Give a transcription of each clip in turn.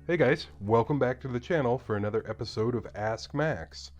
Hey guys, welcome back to the channel for another episode of Ask Max.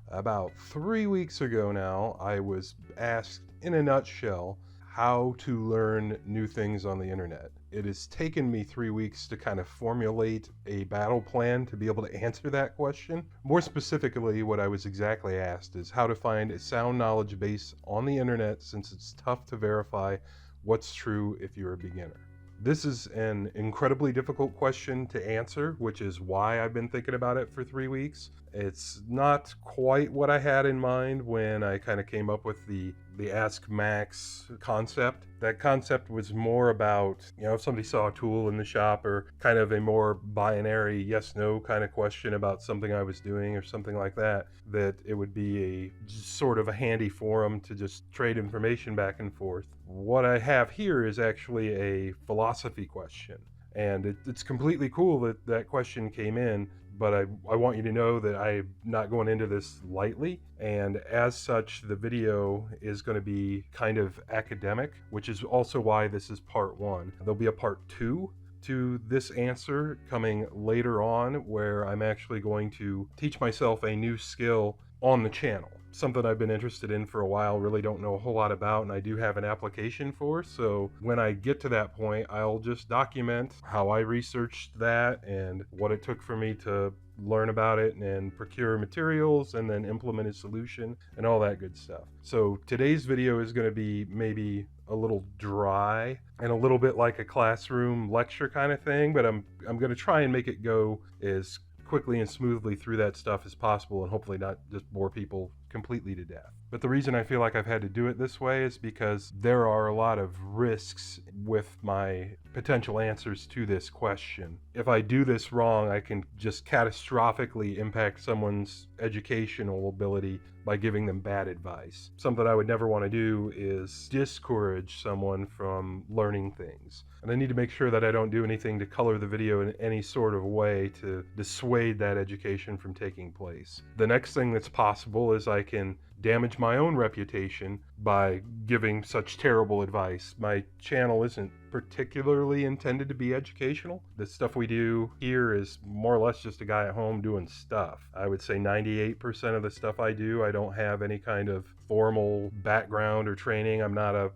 About 3 weeks ago now, I was asked in a nutshell how to learn new things on the internet. It has taken me 3 weeks to kind of formulate a battle plan to be able to answer that question. More specifically, what I was exactly asked is how to find a sound knowledge base on the internet, since it's tough to verify what's true if you're a beginner. This is an incredibly difficult question to answer, which is why I've been thinking about it for 3 weeks. It's not quite what I had in mind when I kind of came up with the Ask Max concept. That concept was more about, if somebody saw a tool in the shop, or kind of a more binary yes-no kind of question about something I was doing or something like that, that it would be a sort of a handy forum to just trade information back and forth. What I have here is actually a philosophy question, and it's completely cool that that question came in, but I want you to know that I'm not going into this lightly, and as such, the video is going to be kind of academic, which is also why this is part one. There'll be a part two to this answer coming later on, where I'm actually going to teach myself a new skill on the channel. Something I've been interested in for a while, really don't know a whole lot about, and I do have an application for. So when I get to that point, I'll just document how I researched that and what it took for me to learn about it and procure materials and then implement a solution and all that good stuff. So today's video is going to be maybe a little dry and a little bit like a classroom lecture kind of thing, but I'm going to try and make it go as quickly and smoothly through that stuff as possible, and hopefully not just bore people completely to death. But the reason I feel like I've had to do it this way is because there are a lot of risks with my potential answers to this question. If I do this wrong, I can just catastrophically impact someone's educational ability by giving them bad advice. Something I would never want to do is discourage someone from learning things. And I need to make sure that I don't do anything to color the video in any sort of way to dissuade that education from taking place. The next thing that's possible is I can damage my own reputation by giving such terrible advice. My channel isn't particularly intended to be educational. The stuff we do here is more or less just a guy at home doing stuff. I would say 98% of the stuff I do, I don't have any kind of formal background or training. I'm not a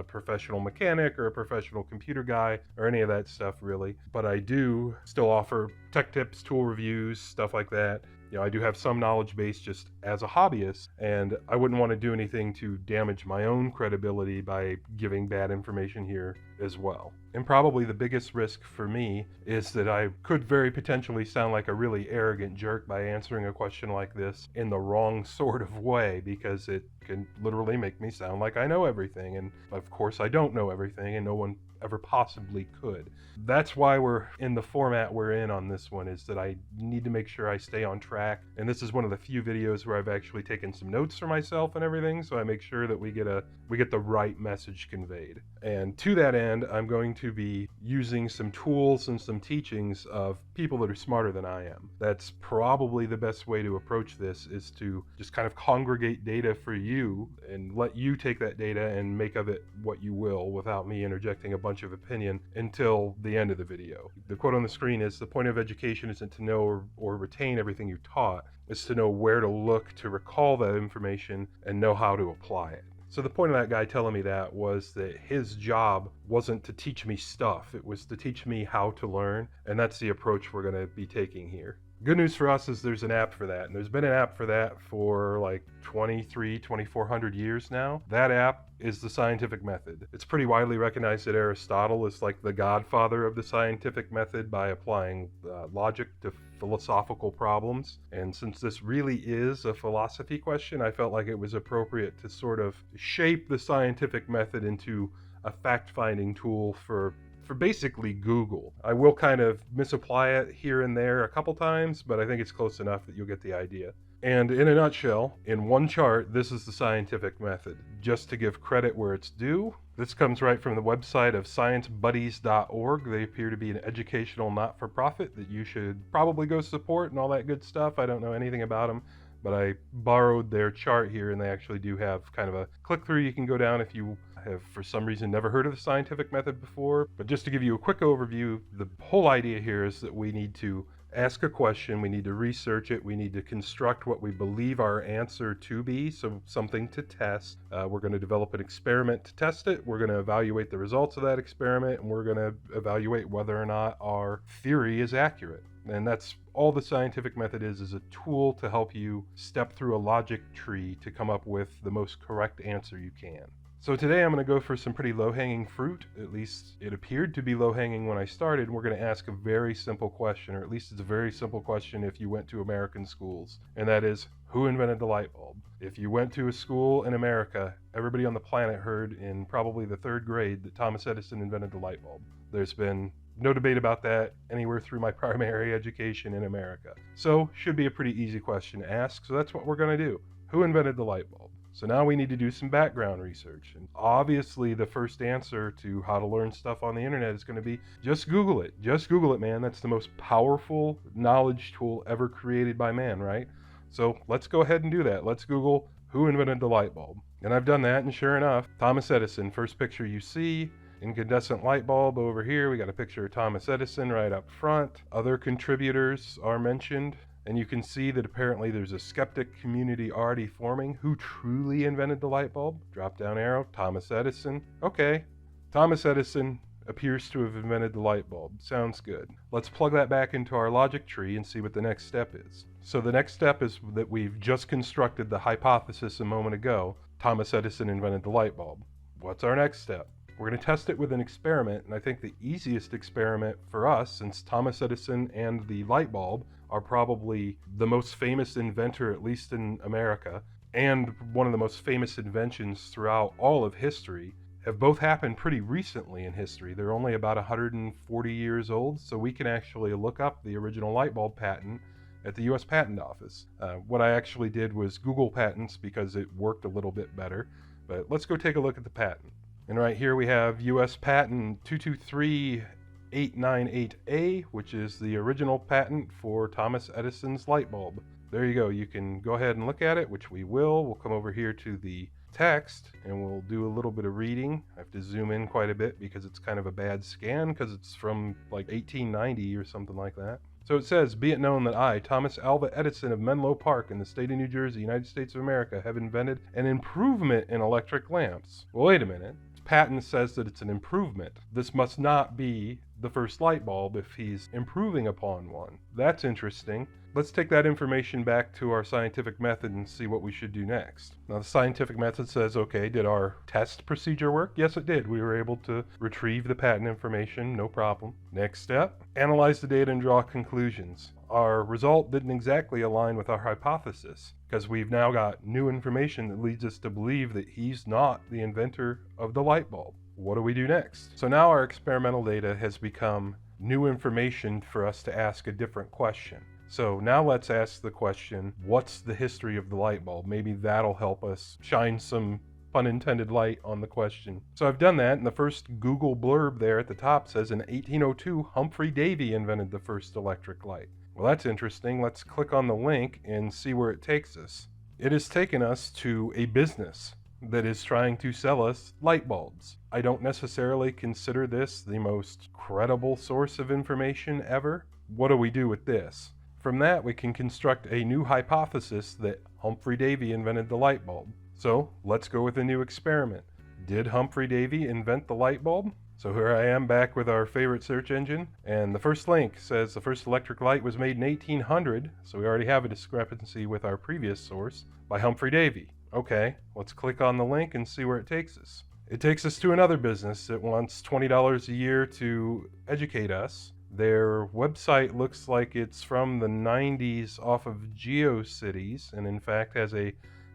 professional mechanic or a professional computer guy or any of that stuff really, but I do still offer tech tips, tool reviews, stuff like that. I do have some knowledge base just as a hobbyist, and I wouldn't want to do anything to damage my own credibility by giving bad information here as well. And probably the biggest risk for me is that I could very potentially sound like a really arrogant jerk by answering a question like this in the wrong sort of way, because it can literally make me sound like I know everything, and of course I don't know everything, and no one ever possibly could. That's why we're in the format we're in on this one, is that I need to make sure I stay on track, and this is one of the few videos where I've actually taken some notes for myself and everything, so I make sure that we get the right message conveyed. And to that end, I'm going to be using some tools and some teachings of people that are smarter than I am. That's probably the best way to approach this, is to just kind of congregate data for you and let you take that data and make of it what you will, without me interjecting a bunch of opinion until the end of the video. The quote on the screen is, "The point of education isn't to know or retain everything you taught, it's to know where to look to recall that information and know how to apply it." So the point of that guy telling me that was that his job wasn't to teach me stuff, it was to teach me how to learn, and that's the approach we're going to be taking here. Good news for us is there's an app for that, and there's been an app for that for like 2,400 years now. That app is the scientific method. It's pretty widely recognized that Aristotle is like the godfather of the scientific method by applying logic to philosophical problems. And since this really is a philosophy question, I felt like it was appropriate to sort of shape the scientific method into a fact-finding tool for basically Google. I will kind of misapply it here and there a couple times, but I think it's close enough that you'll get the idea. And in a nutshell, in one chart, this is the scientific method. Just to give credit where it's due, this comes right from the website of sciencebuddies.org. They appear to be an educational not-for-profit that you should probably go support and all that good stuff. I don't know anything about them, but I borrowed their chart here, and they actually do have kind of a click-through you can go down if you have for some reason never heard of the scientific method before. But just to give you a quick overview, the whole idea here is that we need to ask a question, we need to research it, we need to construct what we believe our answer to be, so something to test. We're going to develop an experiment to test it, we're going to evaluate the results of that experiment, and we're going to evaluate whether or not our theory is accurate. And that's all the scientific method is a tool to help you step through a logic tree to come up with the most correct answer you can. So today I'm going to go for some pretty low-hanging fruit. At least it appeared to be low-hanging when I started. We're going to ask a very simple question, or at least it's a very simple question if you went to American schools, and that is, who invented the light bulb? If you went to a school in America, everybody on the planet heard in probably the 3rd grade that Thomas Edison invented the light bulb. There's been no debate about that anywhere through my primary education in America. So, should be a pretty easy question to ask, so that's what we're going to do. Who invented the light bulb? So now we need to do some background research. And obviously the first answer to how to learn stuff on the internet is going to be just Google it. Just Google it, man. That's the most powerful knowledge tool ever created by man, right? So let's go ahead and do that. Let's Google who invented the light bulb. And I've done that, and sure enough, Thomas Edison. First picture you see, incandescent light bulb over here. We got a picture of Thomas Edison right up front. Other contributors are mentioned. And you can see that apparently there's a skeptic community already forming. Who truly invented the light bulb? Drop down arrow, Thomas Edison. Okay, Thomas Edison appears to have invented the light bulb. Sounds good. Let's plug that back into our logic tree and see what the next step is. So the next step is that we've just constructed the hypothesis a moment ago. Thomas Edison invented the light bulb. What's our next step? We're going to test it with an experiment, and I think the easiest experiment for us, since Thomas Edison and the light bulb are probably the most famous inventor, at least in America, and one of the most famous inventions throughout all of history, have both happened pretty recently in history. They're only about 140 years old, so we can actually look up the original light bulb patent at the US Patent Office. What I actually did was Google patents because it worked a little bit better, but let's go take a look at the patent. And right here we have US Patent 223898A, which is the original patent for Thomas Edison's light bulb. There you go. You can go ahead and look at it, which we will. We'll come over here to the text and we'll do a little bit of reading. I have to zoom in quite a bit because it's kind of a bad scan because it's from like 1890 or something like that. So it says, be it known that I, Thomas Alva Edison of Menlo Park in the state of New Jersey, United States of America, have invented an improvement in electric lamps. Well, wait a minute. Patent says that it's an improvement. This must not be the first light bulb if he's improving upon one. That's interesting. Let's take that information back to our scientific method and see what we should do next. Now the scientific method says, okay, did our test procedure work? Yes, it did. We were able to retrieve the patent information, no problem. Next step, analyze the data and draw conclusions. Our result didn't exactly align with our hypothesis because we've now got new information that leads us to believe that he's not the inventor of the light bulb. What do we do next? So now our experimental data has become new information for us to ask a different question. So now let's ask the question, what's the history of the light bulb? Maybe that'll help us shine some pun intended light on the question. So I've done that, and the first Google blurb there at the top says in 1802, Humphrey Davy invented the first electric light. Well, that's interesting. Let's click on the link and see where it takes us. It has taken us to a business that is trying to sell us light bulbs. I don't necessarily consider this the most credible source of information ever. What do we do with this? From that, we can construct a new hypothesis that Humphrey Davy invented the light bulb. So let's go with a new experiment. Did Humphrey Davy invent the light bulb? So here I am back with our favorite search engine, and the first link says the first electric light was made in 1800, so we already have a discrepancy with our previous source, by Humphrey Davy. Okay, let's click on the link and see where it takes us. It takes us to another business that wants $20 a year to educate us. Their website looks like it's from the 90s off of GeoCities, and in fact has a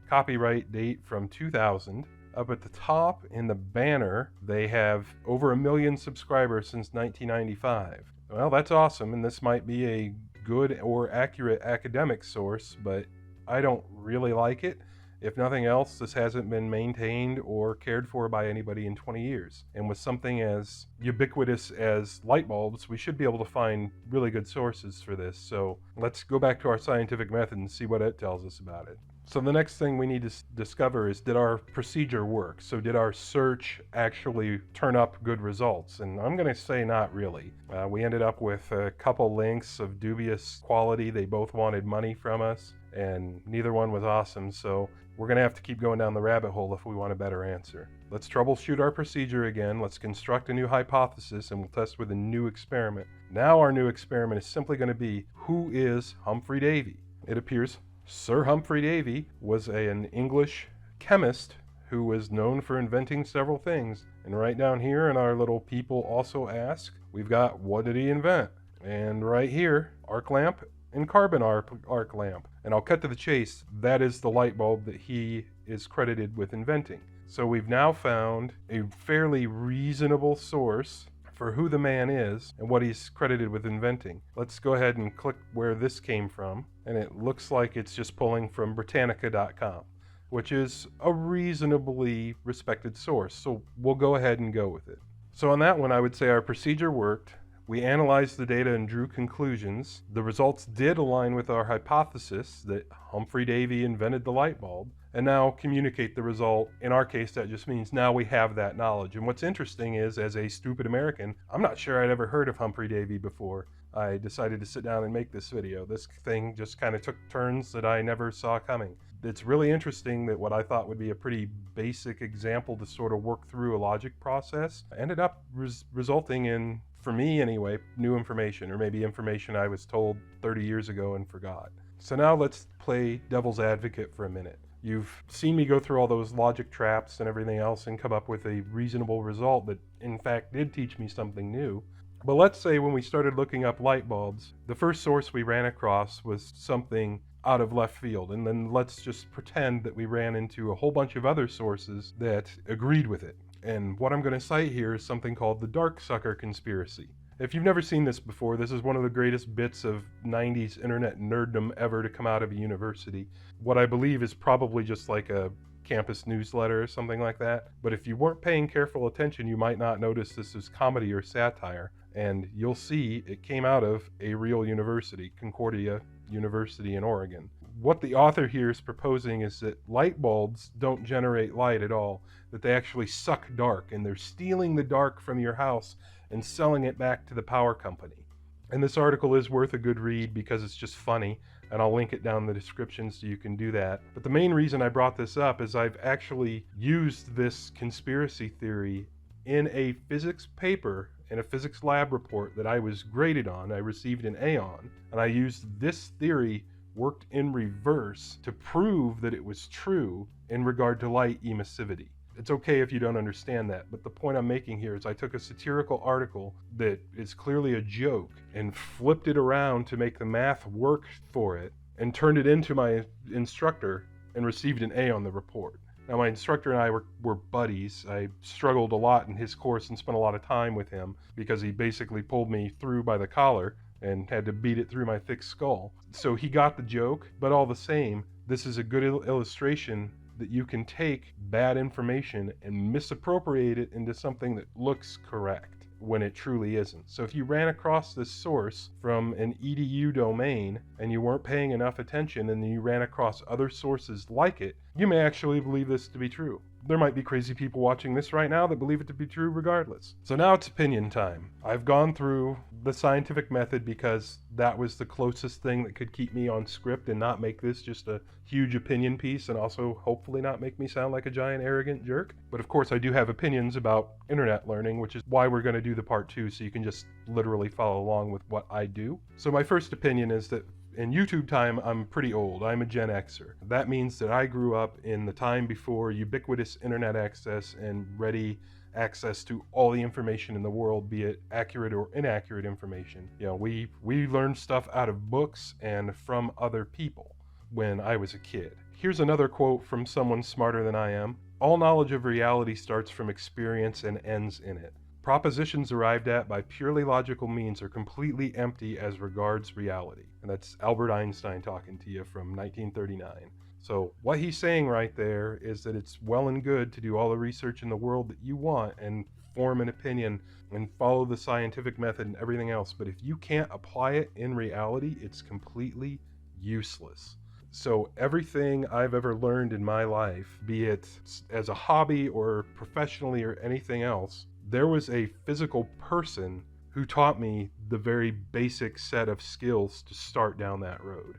copyright date from 2000. Up at the top in the banner, they have over 1 million subscribers since 1995. Well, that's awesome, and this might be a good or accurate academic source, but I don't really like it. If nothing else, this hasn't been maintained or cared for by anybody in 20 years. And with something as ubiquitous as light bulbs, we should be able to find really good sources for this. So let's go back to our scientific method and see what it tells us about it. So the next thing we need to discover is, did our procedure work? So did our search actually turn up good results? And I'm going to say not really. We ended up with a couple links of dubious quality. They both wanted money from us, and neither one was awesome. So we're going to have to keep going down the rabbit hole if we want a better answer. Let's troubleshoot our procedure again. Let's construct a new hypothesis, and we'll test with a new experiment. Now our new experiment is simply going to be, who is Humphrey Davy? It appears Sir Humphrey Davy was an English chemist who was known for inventing several things. And right down here in our little people also ask, we've got, what did he invent? And right here, arc lamp and carbon arc lamp. And I'll cut to the chase, that is the light bulb that he is credited with inventing. So we've now found a fairly reasonable source for who the man is and what he's credited with inventing. Let's go ahead and click where this came from, and it looks like it's just pulling from Britannica.com, which is a reasonably respected source, so we'll go ahead and go with it. So on that one, I would say our procedure worked. We analyzed the data and drew conclusions. The results did align with our hypothesis that Humphrey Davy invented the light bulb, and now communicate the result. In our case, that just means now we have that knowledge. And what's interesting is, as a stupid American, I'm not sure I'd ever heard of Humphrey Davy before I decided to sit down and make this video. This thing just kind of took turns that I never saw coming. It's really interesting that what I thought would be a pretty basic example to sort of work through a logic process ended up resulting in, for me anyway, new information, or maybe information I was told 30 years ago and forgot. So now let's play devil's advocate for a minute. You've seen me go through all those logic traps and everything else and come up with a reasonable result that in fact did teach me something new. But let's say when we started looking up light bulbs, the first source we ran across was something out of left field. And then let's just pretend that we ran into a whole bunch of other sources that agreed with it. And what I'm going to cite here is something called the Darksucker Conspiracy. If you've never seen this before, this is one of the greatest bits of 90s internet nerddom ever to come out of a university. What I believe is probably just like a campus newsletter or something like that. But if you weren't paying careful attention, you might not notice this is comedy or satire. And you'll see it came out of a real university, Concordia University in Oregon. What the author here is proposing is that light bulbs don't generate light at all, that they actually suck dark, and they're stealing the dark from your house and selling it back to the power company. And this article is worth a good read because it's just funny, and I'll link it down in the description so you can do that. But the main reason I brought this up is I've actually used this conspiracy theory in a physics paper, in a physics lab report that I was graded on. I received an A on, and I used this theory worked in reverse to prove that it was true in regard to light emissivity. It's okay if you don't understand that, but the point I'm making here is I took a satirical article that is clearly a joke and flipped it around to make the math work for it and turned it into my instructor and received an A on the report. Now, my instructor and I were buddies. I struggled a lot in his course and spent a lot of time with him because he basically pulled me through by the collar and had to beat it through my thick skull. So he got the joke, but all the same, this is a good illustration that you can take bad information and misappropriate it into something that looks correct when it truly isn't. So if you ran across this source from an EDU domain and you weren't paying enough attention, and then you ran across other sources like it, you may actually believe this to be true. There might be crazy people watching this right now that believe it to be true regardless. So now it's opinion time. I've gone through the scientific method because that was the closest thing that could keep me on script and not make this just a huge opinion piece, and also hopefully not make me sound like a giant arrogant jerk. But of course I do have opinions about internet learning, which is why we're going to do the part 2, so you can just literally follow along with what I do. So my first opinion is that in YouTube time, I'm pretty old. I'm a Gen Xer. That means that I grew up in the time before ubiquitous internet access and ready access to all the information in the world, be it accurate or inaccurate information. You know, we learned stuff out of books and from other people when I was a kid. Here's another quote from someone smarter than I am. All knowledge of reality starts from experience and ends in it. Propositions arrived at by purely logical means are completely empty as regards reality. And that's Albert Einstein talking to you from 1939. So what he's saying right there is that it's well and good to do all the research in the world that you want and form an opinion and follow the scientific method and everything else. But if you can't apply it in reality, it's completely useless. So everything I've ever learned in my life, be it as a hobby or professionally or anything else, there was a physical person who taught me the very basic set of skills to start down that road.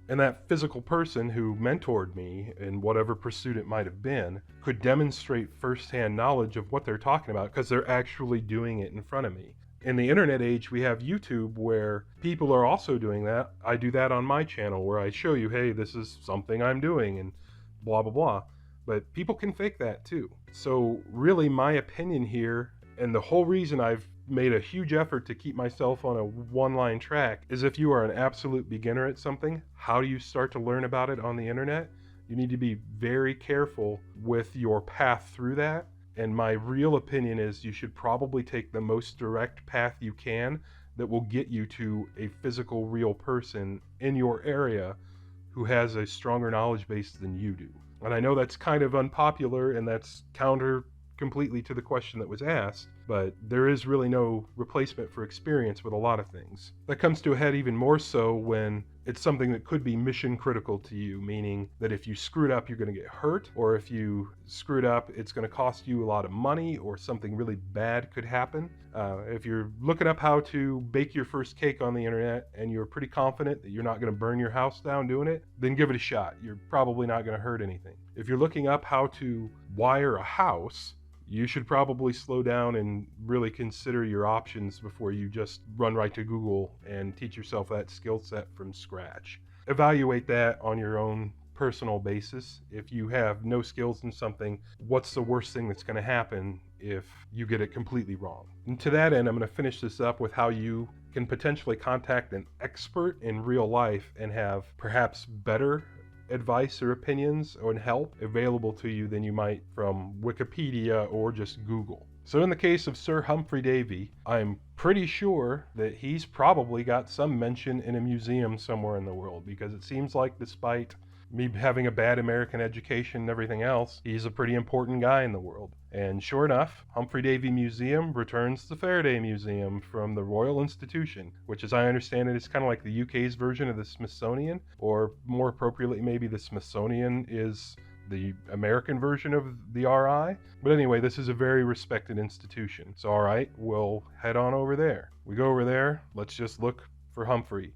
And that physical person who mentored me in whatever pursuit it might have been could demonstrate firsthand knowledge of what they're talking about because they're actually doing it in front of me. In the internet age, we have YouTube where people are also doing that. I do that on my channel where I show you, hey, this is something I'm doing and blah, blah, blah. But people can fake that too. So really my opinion here, and the whole reason I've made a huge effort to keep myself on a one-line track, is if you are an absolute beginner at something, how do you start to learn about it on the internet? You need to be very careful with your path through that. And my real opinion is you should probably take the most direct path you can that will get you to a physical, real person in your area who has a stronger knowledge base than you do. And I know that's kind of unpopular and that's counter completely to the question that was asked, but there is really no replacement for experience with a lot of things. That comes to a head even more so when it's something that could be mission critical to you, meaning that if you screwed up, you're going to get hurt, or if you screwed up, it's going to cost you a lot of money, or something really bad could happen. If you're looking up how to bake your first cake on the internet and you're pretty confident that you're not going to burn your house down doing it, then give it a shot. You're probably not going to hurt anything. If you're looking up how to wire a house, you should probably slow down and really consider your options before you just run right to Google and teach yourself that skill set from scratch. Evaluate that on your own personal basis. If you have no skills in something, what's the worst thing that's going to happen if you get it completely wrong? And to that end, I'm going to finish this up with how you can potentially contact an expert in real life and have perhaps better advice or opinions or help available to you than you might from Wikipedia or just Google. So in the case of Sir Humphrey Davy, I'm pretty sure that he's probably got some mention in a museum somewhere in the world, because it seems like despite me having a bad American education and everything else, he's a pretty important guy in the world. And sure enough, Humphrey Davy Museum returns the Faraday Museum from the Royal Institution, which as I understand it is kind of like the UK's version of the Smithsonian, or more appropriately maybe the Smithsonian is the American version of the RI. But anyway, this is a very respected institution. So all right, we'll head on over there. We go over there, let's just look for Humphrey.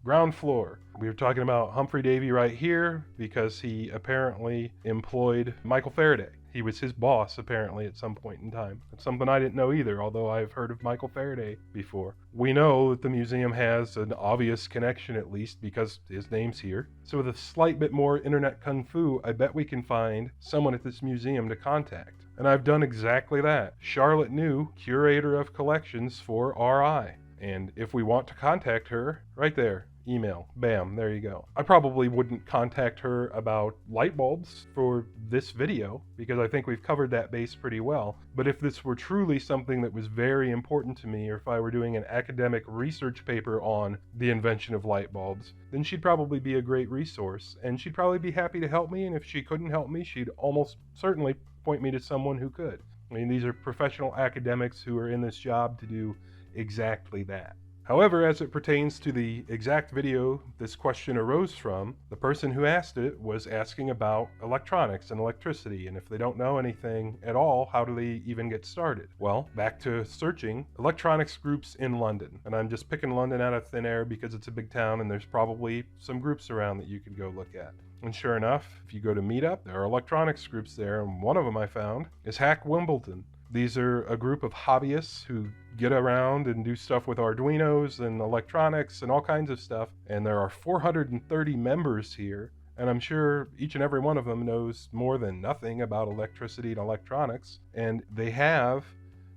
Ground floor. We were talking about Humphrey Davy right here because he apparently employed Michael Faraday. He was his boss apparently at some point in time. That's something I didn't know either, although I've heard of Michael Faraday before. We know that the museum has an obvious connection, at least because his name's here. So with a slight bit more internet kung fu, I bet we can find someone at this museum to contact. And I've done exactly that. Charlotte New, curator of collections for RI. And if we want to contact her, right there, email, bam, there you go. I probably wouldn't contact her about light bulbs for this video because I think we've covered that base pretty well. But if this were truly something that was very important to me, or if I were doing an academic research paper on the invention of light bulbs, then she'd probably be a great resource. And she'd probably be happy to help me. And if she couldn't help me, she'd almost certainly point me to someone who could. I mean, these are professional academics who are in this job to do exactly that. However, as it pertains to the exact video this question arose from, the person who asked it was asking about electronics and electricity, and if they don't know anything at all, how do they even get started? Well, back to searching electronics groups in London, and I'm just picking London out of thin air because it's a big town and there's probably some groups around that you could go look at. And sure enough, if you go to Meetup, there are electronics groups there, and one of them I found is Hack Wimbledon. These are a group of hobbyists who get around and do stuff with Arduinos and electronics and all kinds of stuff. And there are 430 members here. And I'm sure each and every one of them knows more than nothing about electricity and electronics. And they have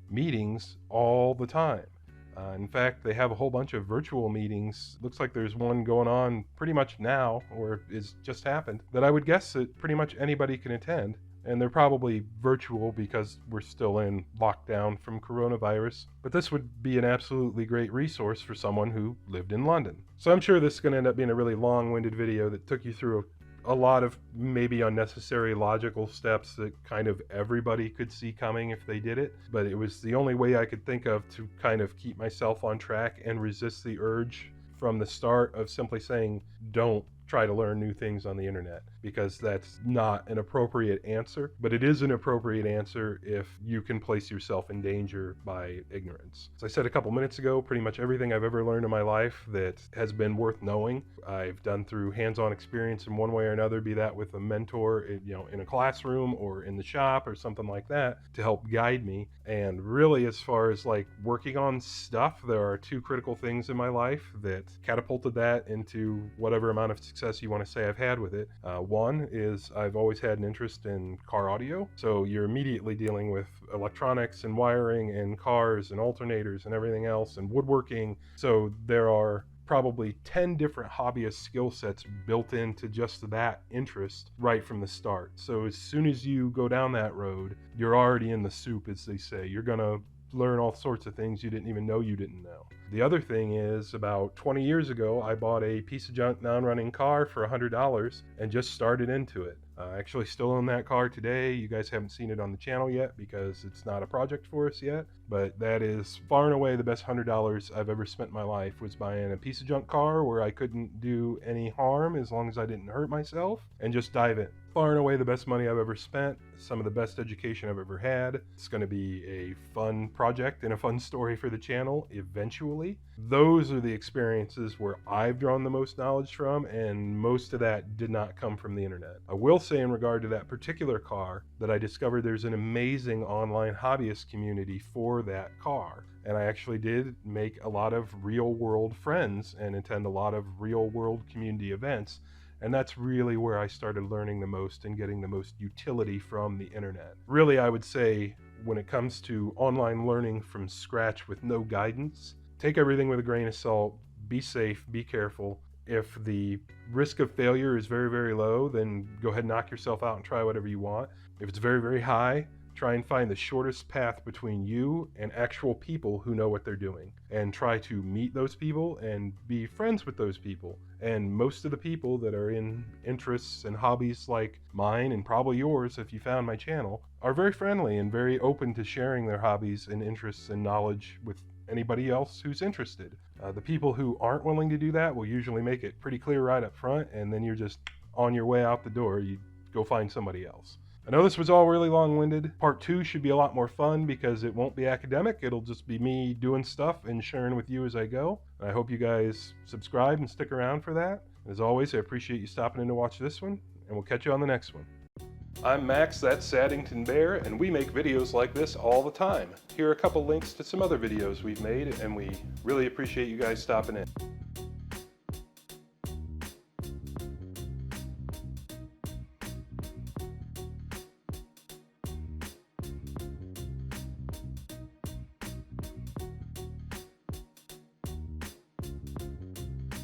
meetings all the time. In fact, they have a whole bunch of virtual meetings. Looks like there's one going on pretty much now, or it's just happened, that I would guess that pretty much anybody can attend. And they're probably virtual because we're still in lockdown from coronavirus. But this would be an absolutely great resource for someone who lived in London. So I'm sure this is going to end up being a really long-winded video that took you through a lot of maybe unnecessary logical steps that kind of everybody could see coming if they did it. But it was the only way I could think of to kind of keep myself on track and resist the urge from the start of simply saying, don't try to learn new things on the internet, because that's not an appropriate answer, but it is an appropriate answer if you can place yourself in danger by ignorance. As I said a couple minutes ago, pretty much everything I've ever learned in my life that has been worth knowing, I've done through hands-on experience in one way or another, be that with a mentor, in a classroom or in the shop or something like that, to help guide me. And really, as far as like working on stuff, there are two critical things in my life that catapulted that into whatever amount of success you want to say I've had with it. One is I've always had an interest in car audio. So you're immediately dealing with electronics and wiring and cars and alternators and everything else and woodworking. So there are probably 10 different hobbyist skill sets built into just that interest right from the start. So as soon as you go down that road, you're already in the soup, as they say. You're gonna learn all sorts of things you didn't even know you didn't know. The other thing is, about 20 years ago, I bought a piece of junk non-running car for $100 and just started into it. I actually still own that car today. You guys haven't seen it on the channel yet because it's not a project for us yet, but that is far and away the best $100 I've ever spent in my life, was buying a piece of junk car where I couldn't do any harm as long as I didn't hurt myself, and just dive in. Far and away the best money I've ever spent, some of the best education I've ever had. It's going to be a fun project and a fun story for the channel eventually. Those are the experiences where I've drawn the most knowledge from, and most of that did not come from the internet. I will say, in regard to that particular car, that I discovered there's an amazing online hobbyist community for that car. And I actually did make a lot of real world friends and attend a lot of real world community events. And that's really where I started learning the most and getting the most utility from the internet. Really, I would say, when it comes to online learning from scratch with no guidance, take everything with a grain of salt, be safe, be careful. If the risk of failure is very, very low, then go ahead and knock yourself out and try whatever you want. If it's very, very high, try and find the shortest path between you and actual people who know what they're doing, and try to meet those people and be friends with those people. And most of the people that are in interests and hobbies like mine, and probably yours if you found my channel, are very friendly and very open to sharing their hobbies and interests and knowledge with anybody else who's interested. The people who aren't willing to do that will usually make it pretty clear right up front, and then you're just on your way out the door. You go find somebody else. I know this was all really long-winded. Part 2 should be a lot more fun because it won't be academic. It'll just be me doing stuff and sharing with you as I go. And I hope you guys subscribe and stick around for that. As always, I appreciate you stopping in to watch this one, and we'll catch you on the next one. I'm Max, that's Saddington Bear, and we make videos like this all the time. Here are a couple links to some other videos we've made, and we really appreciate you guys stopping in.